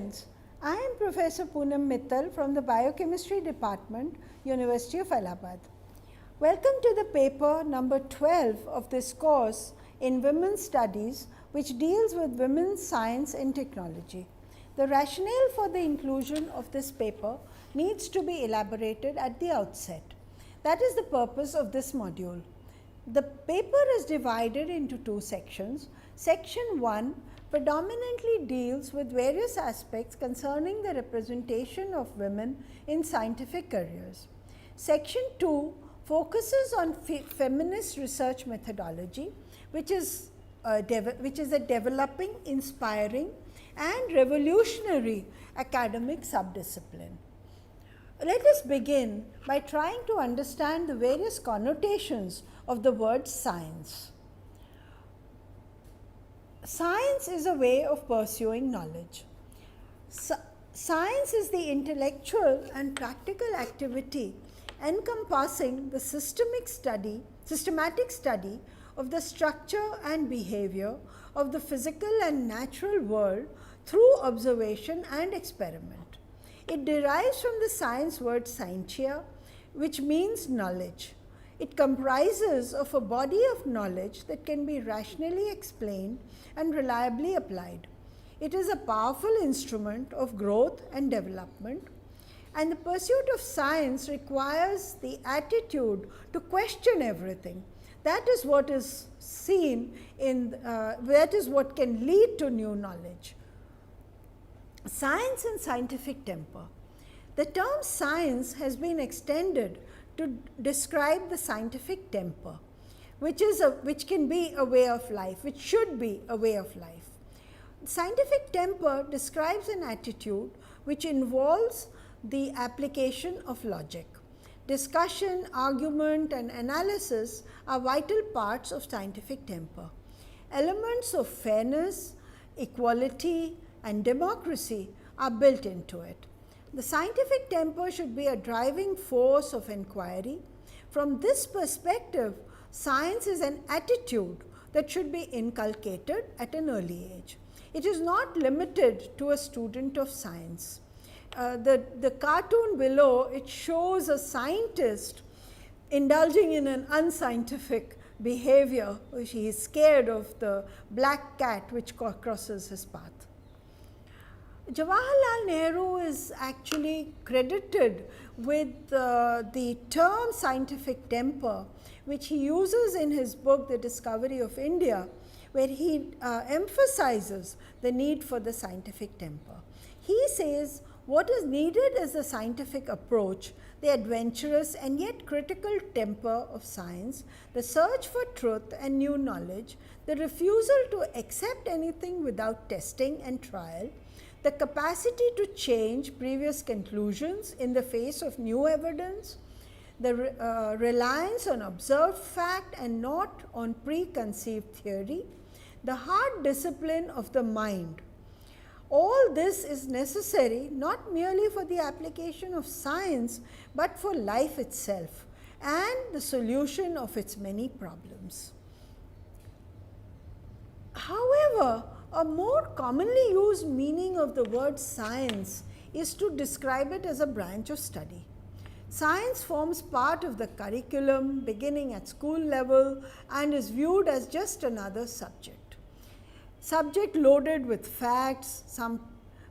friends, I am Professor Poonam Mittal from the Biochemistry Department, University of Allahabad. Welcome to the paper number 12 of this course in Women's Studies, which deals with women's science and technology. The rationale for the inclusion of this paper needs to be elaborated at the outset. That is the purpose of this module. The paper is divided into two sections. Section 1 predominantly deals with various aspects concerning the representation of women in scientific careers. Section 2 focuses on feminist research methodology, which is a developing, inspiring and revolutionary academic subdiscipline. Let us begin by trying to understand the various connotations of the word science. Science is a way of pursuing knowledge. Science is the intellectual and practical activity encompassing the systematic study of the structure and behavior of the physical and natural world through observation and experiment. It derives from the science word scientia, which means knowledge. It comprises of a body of knowledge that can be rationally explained and reliably applied. It is a powerful instrument of growth and development, and the pursuit of science requires the attitude to question everything. That is what is seen in, that is what can lead to new knowledge. Science and scientific temper. The term science has been extended to describe the scientific temper, which can be a way of life, which should be a way of life. Scientific temper describes an attitude which involves the application of logic. Discussion, argument and analysis are vital parts of scientific temper. Elements of fairness, equality and democracy are built into it. The scientific temper should be a driving force of inquiry. From this perspective, science is an attitude that should be inculcated at an early age. It is not limited to a student of science. The cartoon below, it shows a scientist indulging in an unscientific behavior. He is scared of the black cat which crosses his path. Jawaharlal Nehru is actually credited with the term scientific temper, which he uses in his book The Discovery of India, where he emphasizes the need for the scientific temper. He says what is needed is the scientific approach, the adventurous and yet critical temper of science, the search for truth and new knowledge, the refusal to accept anything without testing and trial, the capacity to change previous conclusions in the face of new evidence, the reliance on observed fact and not on preconceived theory, the hard discipline of the mind. All this is necessary not merely for the application of science, but for life itself and the solution of its many problems. However, a more commonly used meaning of the word science is to describe it as a branch of study. Science forms part of the curriculum beginning at school level and is viewed as just another subject. Subject loaded with facts,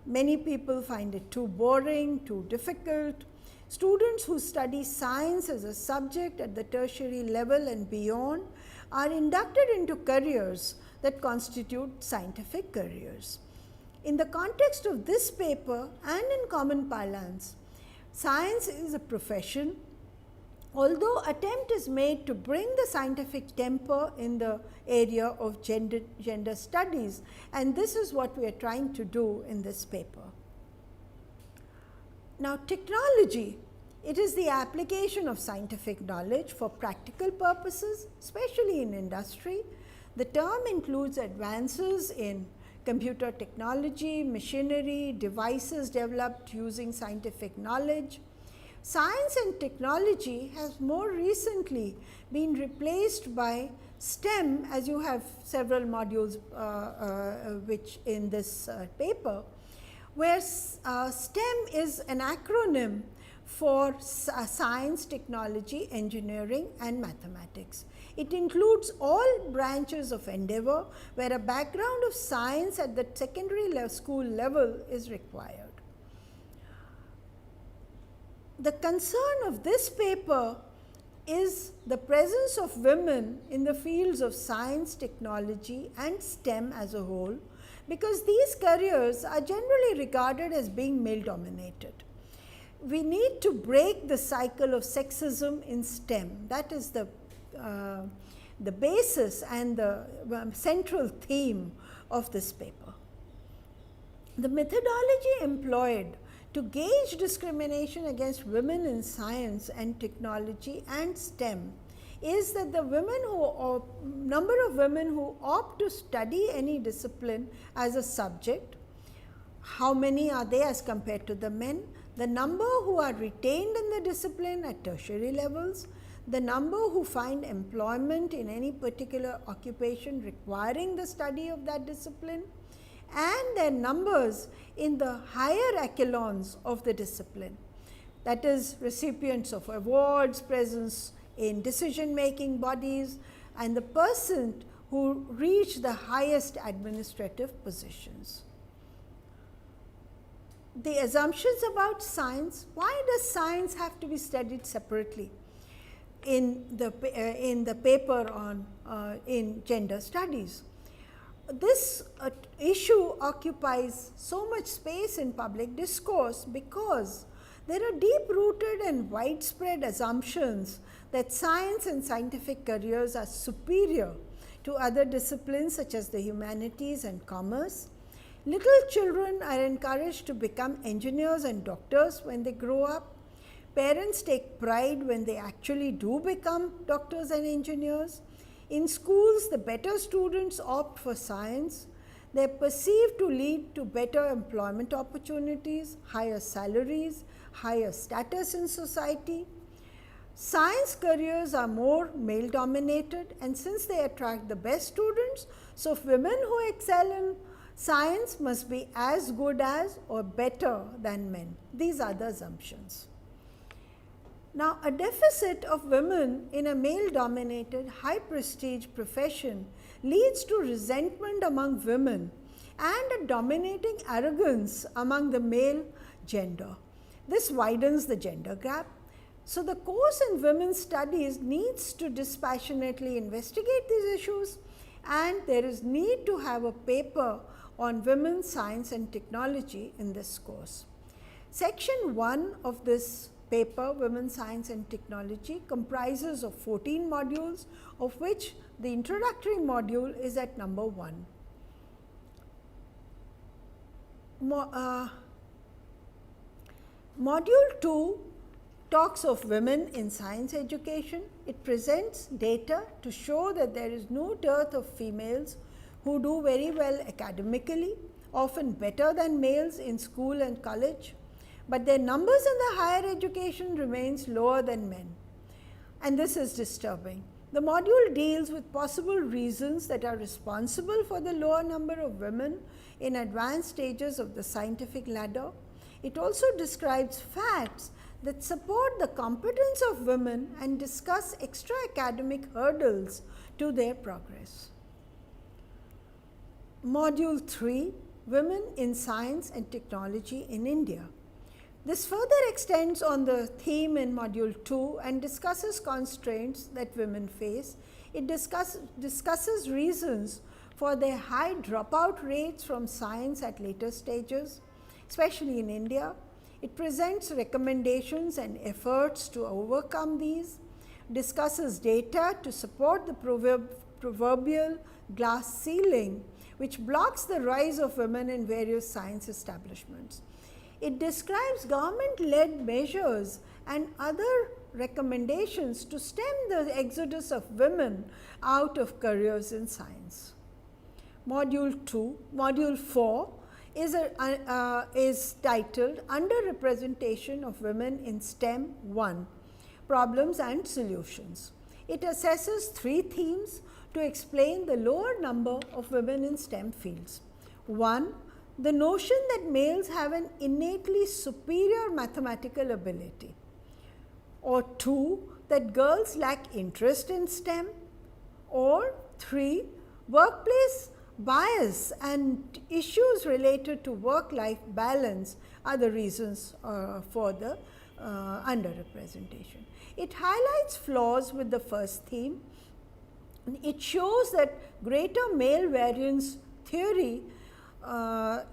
many people find it too boring, too difficult. Students who study science as a subject at the tertiary level and beyond are inducted into careers that constitute scientific careers. In the context of this paper and in common parlance, science is a profession. Although attempt is made to bring the scientific temper in the area of gender studies, and this is what we are trying to do in this paper. Now, technology, it is the application of scientific knowledge for practical purposes, especially in industry. The term includes advances in computer technology, machinery, devices developed using scientific knowledge. Science and technology has more recently been replaced by STEM, as you have several modules which in this paper, where STEM is an acronym for science, technology, engineering and mathematics. It includes all branches of endeavor where a background of science at the secondary school level is required. The concern of this paper is the presence of women in the fields of science, technology and STEM as a whole, because these careers are generally regarded as being male dominated. We need to break the cycle of sexism in STEM. That is the basis and the central theme of this paper. The methodology employed to gauge discrimination against women in science and technology and STEM is that the number of women who opt to study any discipline as a subject, how many are they as compared to the men, the number who are retained in the discipline at tertiary levels, the number who find employment in any particular occupation requiring the study of that discipline, and their numbers in the higher echelons of the discipline, that is, recipients of awards, presence in decision-making bodies, and the person who reach the highest administrative positions. The assumptions about science. Why does science have to be studied separately in the paper on in gender studies? This issue occupies so much space in public discourse because there are deep-rooted and widespread assumptions that science and scientific careers are superior to other disciplines such as the humanities and commerce. Little children are encouraged to become engineers and doctors when they grow up. Parents take pride when they actually do become doctors and engineers. In schools, the better students opt for science. They are perceived to lead to better employment opportunities, higher salaries, higher status in society. Science careers are more male dominated, and since they attract the best students, so women who excel in science must be as good as or better than men. These are the assumptions. Now, a deficit of women in a male-dominated, high-prestige profession leads to resentment among women and a dominating arrogance among the male gender. This widens the gender gap. So, the course in women's studies needs to dispassionately investigate these issues, and there is need to have a paper on women's science and technology in this course. Section 1 of this paper, Women's Science and Technology, comprises of 14 modules, of which the introductory module is at number 1. Module 2 talks of women in science education. It presents data to show that there is no dearth of females who do very well academically, often better than males in school and college, but their numbers in the higher education remains lower than men, and this is disturbing. The module deals with possible reasons that are responsible for the lower number of women in advanced stages of the scientific ladder. It also describes facts that support the competence of women and discuss extra academic hurdles to their progress. Module 3, Women in Science and Technology in India. This further extends on the theme in Module 2 and discusses constraints that women face. It discusses reasons for their high dropout rates from science at later stages, especially in India. It presents recommendations and efforts to overcome these, discusses data to support the proverbial glass ceiling, which blocks the rise of women in various science establishments. It describes government-led measures and other recommendations to stem the exodus of women out of careers in science. Module 4 is titled Underrepresentation of Women in STEM 1, Problems and Solutions. It assesses 3 themes to explain the lower number of women in STEM fields. 1. the notion that males have an innately superior mathematical ability, or 2, that girls lack interest in STEM, or 3, workplace bias and issues related to work-life balance are the reasons for the underrepresentation. It highlights flaws with the first theme. It shows that greater male variance theory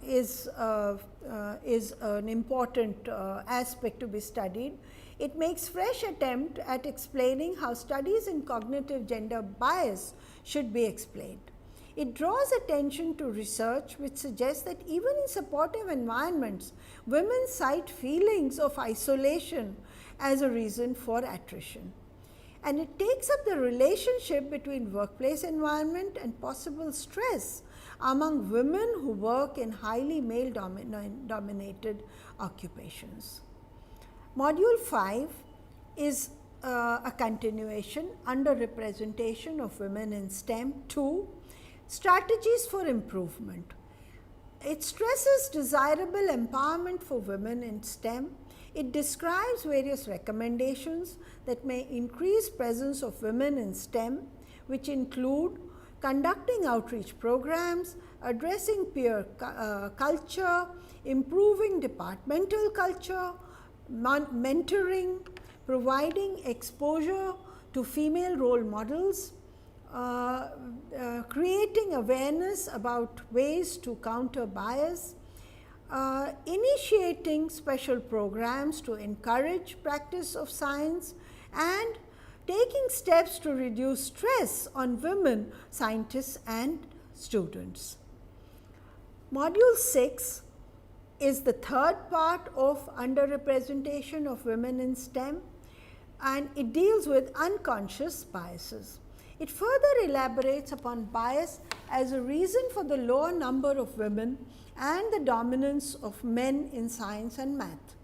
is an important aspect to be studied. It makes fresh attempt at explaining how studies in cognitive gender bias should be explained. It draws attention to research which suggests that even in supportive environments, women cite feelings of isolation as a reason for attrition. And it takes up the relationship between workplace environment and possible stress among women who work in highly male dominated occupations. Module 5 is a continuation, underrepresentation of women in STEM. 2, strategies for improvement. It stresses desirable empowerment for women in STEM. It describes various recommendations that may increase presence of women in STEM, which include conducting outreach programs, addressing peer culture, improving departmental culture, mentoring, providing exposure to female role models, creating awareness about ways to counter bias, initiating special programs to encourage practice of science, and taking steps to reduce stress on women scientists and students. Module 6 is the third part of underrepresentation of women in STEM, and it deals with unconscious biases. It further elaborates upon bias as a reason for the lower number of women and the dominance of men in science and math.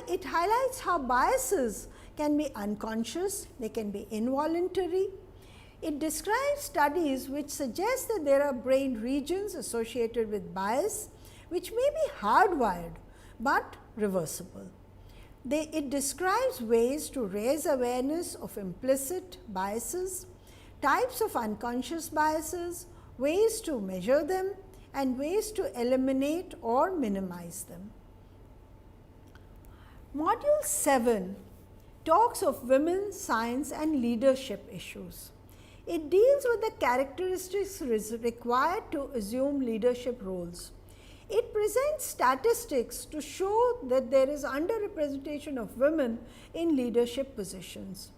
It highlights how biases can be unconscious, they can be involuntary. It describes studies which suggest that there are brain regions associated with bias which may be hardwired but reversible. It describes ways to raise awareness of implicit biases, types of unconscious biases, ways to measure them, and ways to eliminate or minimize them. Module 7 talks of women, science, and leadership issues. It deals with the characteristics required to assume leadership roles. It presents statistics to show that there is underrepresentation of women in leadership positions.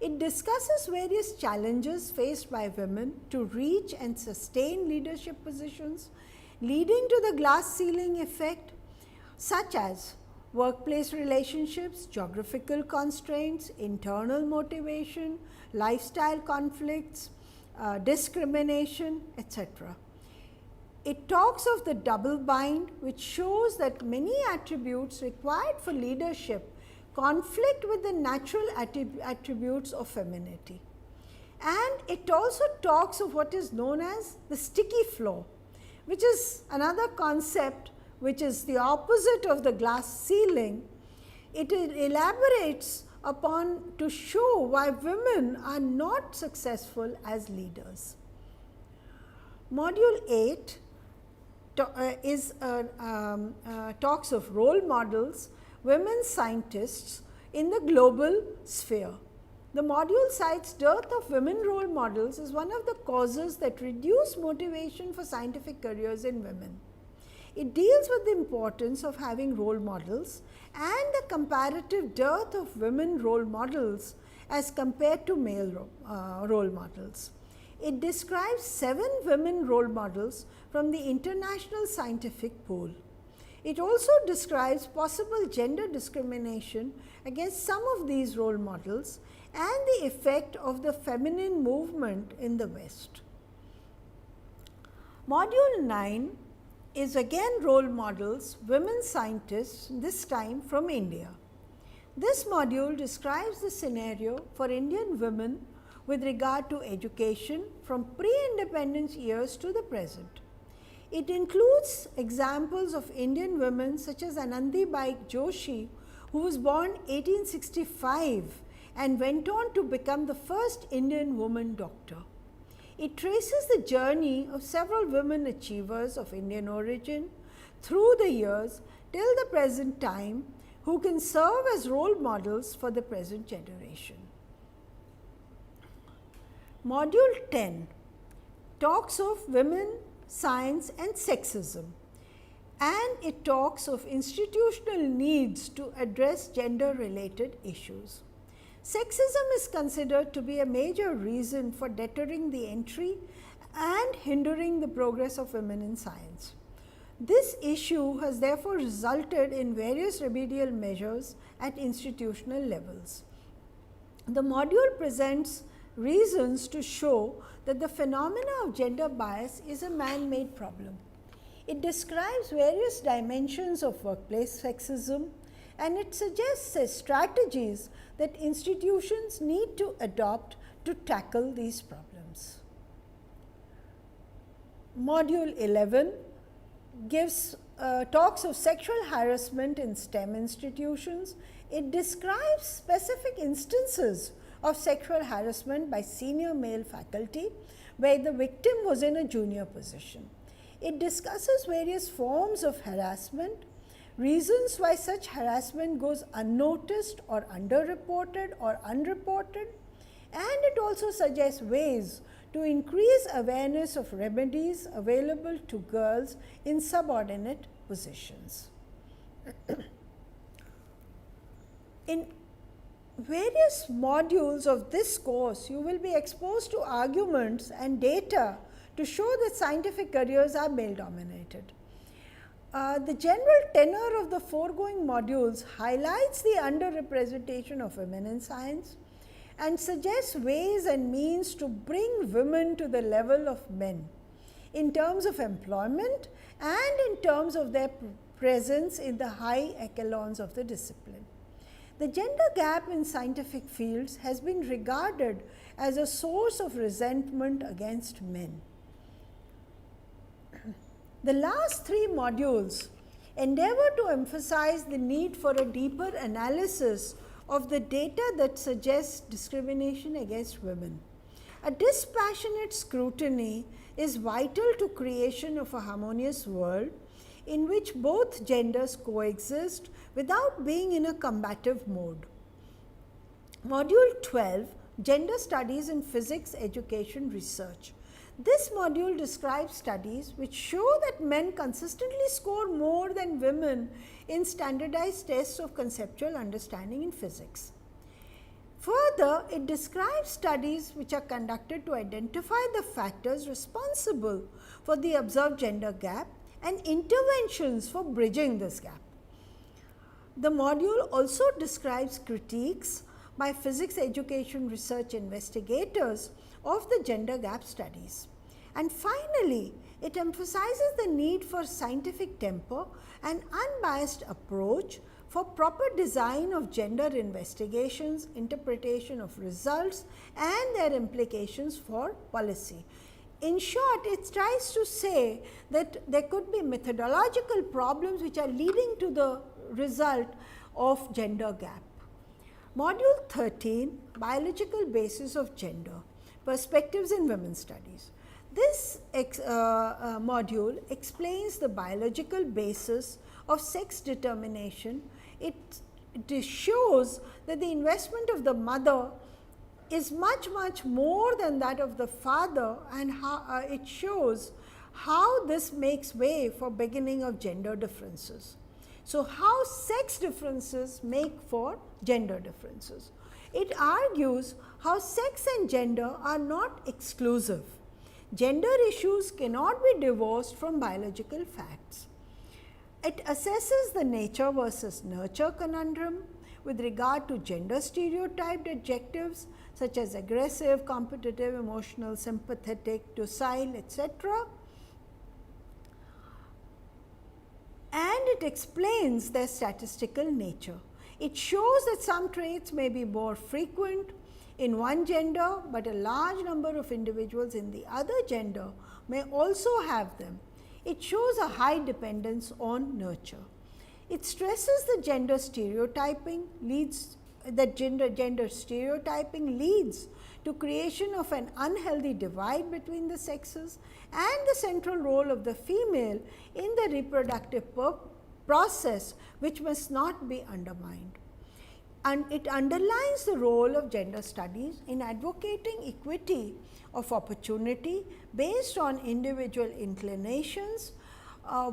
It discusses various challenges faced by women to reach and sustain leadership positions, leading to the glass ceiling effect, such as workplace relationships, geographical constraints, internal motivation, lifestyle conflicts, discrimination, etc. It talks of the double bind, which shows that many attributes required for leadership conflict with the natural attributes of femininity. And it also talks of what is known as the sticky floor, which is another concept which is the opposite of the glass ceiling. It elaborates upon to show why women are not successful as leaders. Module 8 talks of role models, women scientists in the global sphere. The module cites dearth of women role models as one of the causes that reduce motivation for scientific careers in women. It deals with the importance of having role models and the comparative dearth of women role models as compared to male role models. It describes 7 women role models from the International Scientific Pool. It also describes possible gender discrimination against some of these role models and the effect of the feminine movement in the West. Module 9 is again role models, women scientists, this time from India. This module describes the scenario for Indian women with regard to education from pre-independence years to the present. It includes examples of Indian women such as Anandibai Joshi, who was born 1865 and went on to become the first Indian woman doctor. It traces the journey of several women achievers of Indian origin through the years till the present time, who can serve as role models for the present generation. Module 10 talks of women, science and sexism, and it talks of institutional needs to address gender related issues. Sexism is considered to be a major reason for deterring the entry and hindering the progress of women in science. This issue has therefore resulted in various remedial measures at institutional levels. The module presents reasons to show that the phenomena of gender bias is a man-made problem. It describes various dimensions of workplace sexism, and it suggests strategies that institutions need to adopt to tackle these problems. Module 11 talks of sexual harassment in STEM institutions. It describes specific instances of sexual harassment by senior male faculty where the victim was in a junior position. It discusses various forms of harassment, reasons why such harassment goes unnoticed or underreported or unreported, and it also suggests ways to increase awareness of remedies available to girls in subordinate positions. In various modules of this course, you will be exposed to arguments and data to show that scientific careers are male dominated. The general tenor of the foregoing modules highlights the underrepresentation of women in science and suggests ways and means to bring women to the level of men in terms of employment and in terms of their presence in the high echelons of the discipline. The gender gap in scientific fields has been regarded as a source of resentment against men. The last three modules endeavor to emphasize the need for a deeper analysis of the data that suggests discrimination against women. A dispassionate scrutiny is vital to creation of a harmonious world in which both genders coexist without being in a combative mode. Module 12, Gender Studies in Physics Education Research. This module describes studies which show that men consistently score more than women in standardized tests of conceptual understanding in physics. Further, it describes studies which are conducted to identify the factors responsible for the observed gender gap and interventions for bridging this gap. The module also describes critiques by physics education research investigators of the gender gap studies. And finally, it emphasizes the need for scientific temper and unbiased approach for proper design of gender investigations, interpretation of results and their implications for policy. In short, it tries to say that there could be methodological problems which are leading to the result of gender gap. Module 13, Biological Basis of Gender, Perspectives in Women's Studies. This module explains the biological basis of sex determination. It shows that the investment of the mother is much more than that of the father, and how, it shows how this makes way for beginning of gender differences. So, how sex differences make for gender differences. It argues how sex and gender are not exclusive. Gender issues cannot be divorced from biological facts. It assesses the nature versus nurture conundrum with regard to gender stereotyped adjectives such as aggressive, competitive, emotional, sympathetic, docile, etc. And it explains their statistical nature. It shows that some traits may be more frequent in one gender, but a large number of individuals in the other gender may also have them. it shows a high dependence on nurture. It stresses the gender stereotyping leads to creation of an unhealthy divide between the sexes and the central role of the female in the reproductive process, which must not be undermined. And it underlines the role of gender studies in advocating equity of opportunity based on individual inclinations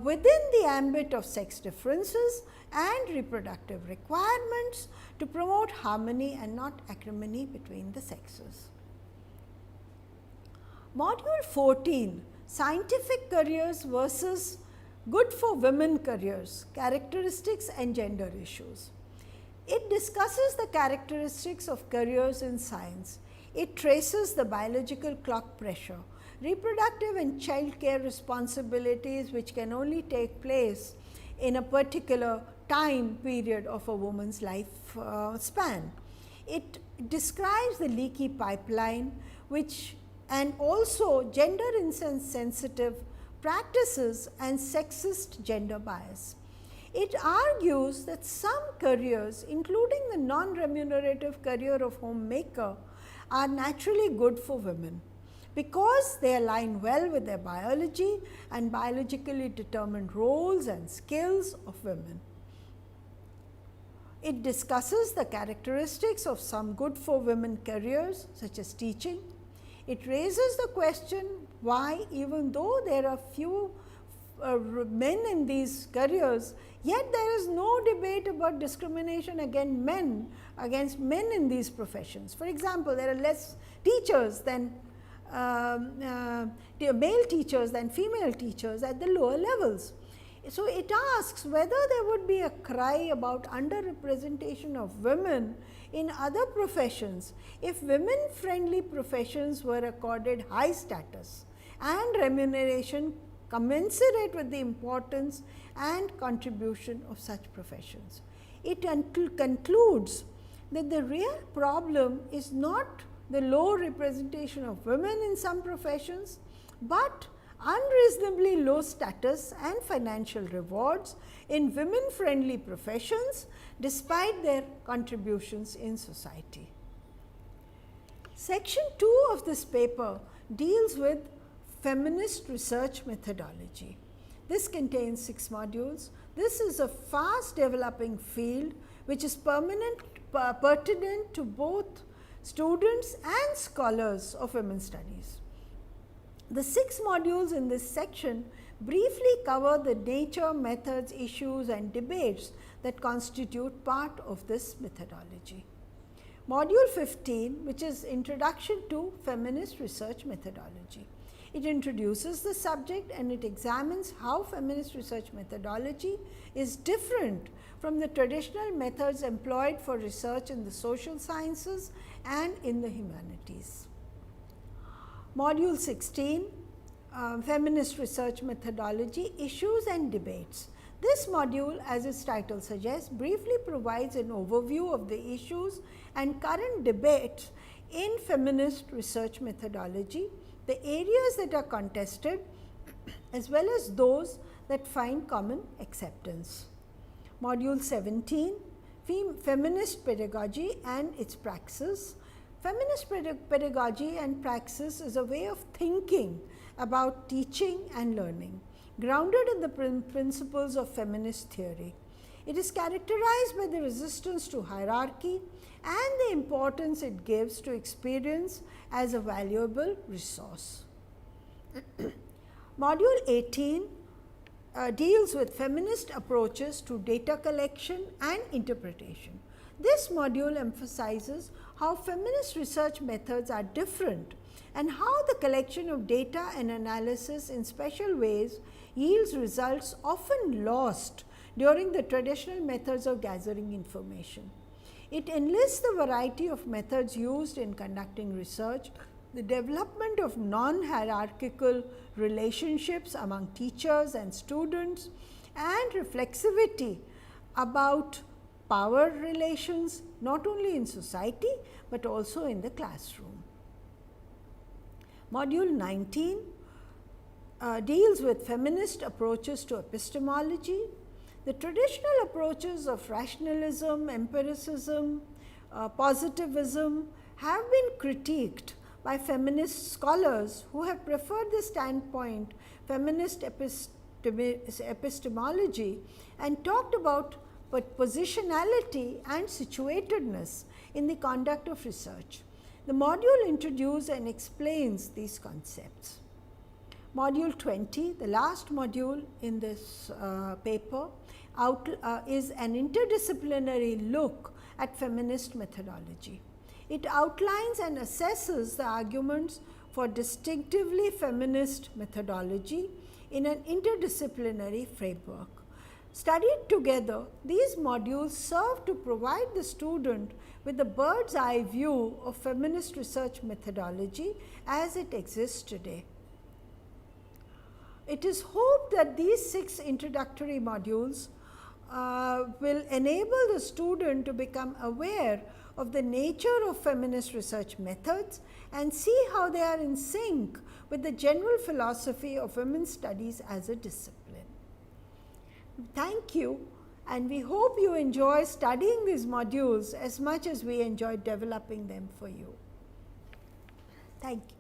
within the ambit of sex differences and reproductive requirements to promote harmony and not acrimony between the sexes. Module 14, Scientific Careers versus Good for Women Careers, Characteristics and Gender Issues. It discusses the characteristics of careers in science. It traces the biological clock pressure, reproductive and child care responsibilities which can only take place in a particular time period of a woman's life span. It describes the leaky pipeline and also gender insensitive practices and sexist gender bias. It argues that some careers, including the non-remunerative career of homemaker, are naturally good for women because they align well with their biology and biologically determined roles and skills of women. It discusses the characteristics of some good for women careers such as teaching. It raises the question why, even though there are few men in these careers, yet there is no debate about discrimination against men in these professions. For example, there are less teachers than male teachers than female teachers at the lower levels. So, it asks whether there would be a cry about underrepresentation of women in other professions if women-friendly professions were accorded high status and remuneration commensurate with the importance and contribution of such professions. It concludes that the real problem is not the low representation of women in some professions, but unreasonably low status and financial rewards in women-friendly professions despite their contributions in society. Section 2 of this paper deals with feminist research methodology. This contains 6 modules. This is a fast developing field which is pertinent to both students and scholars of women's studies. The 6 modules in this section briefly cover the nature, methods, issues and debates that constitute part of this methodology. Module 15, which is Introduction to Feminist Research Methodology. It introduces the subject and it examines how feminist research methodology is different from the traditional methods employed for research in the social sciences and in the humanities. Module 16, Feminist Research Methodology, Issues and Debates. This module, as its title suggests, briefly provides an overview of the issues and current debates in feminist research methodology, the areas that are contested as well as those that find common acceptance. Module 17, Feminist Pedagogy and its Praxis. Feminist pedagogy and praxis is a way of thinking about teaching and learning, grounded in the principles of feminist theory. It is characterized by the resistance to hierarchy and the importance it gives to experience as a valuable resource. Module 18 deals with feminist approaches to data collection and interpretation. This module emphasizes how feminist research methods are different and how the collection of data and analysis in special ways yields results often lost during the traditional methods of gathering information. It enlists the variety of methods used in conducting research, the development of non-hierarchical relationships among teachers and students, and reflexivity about power relations not only in society, but also in the classroom. Module 19 deals with feminist approaches to epistemology. The traditional approaches of rationalism, empiricism, positivism have been critiqued by feminist scholars who have preferred the standpoint feminist epistemology and talked about positionality and situatedness in the conduct of research. The module introduces and explains these concepts. Module 20, the last module in this paper, is an interdisciplinary look at feminist methodology. It outlines and assesses the arguments for distinctively feminist methodology in an interdisciplinary framework. Studied together, these modules serve to provide the student with a bird's eye view of feminist research methodology as it exists today. It is hoped that these 6 introductory modules will enable the student to become aware of the nature of feminist research methods and see how they are in sync with the general philosophy of women's studies as a discipline. Thank you, and we hope you enjoy studying these modules as much as we enjoyed developing them for you. Thank you.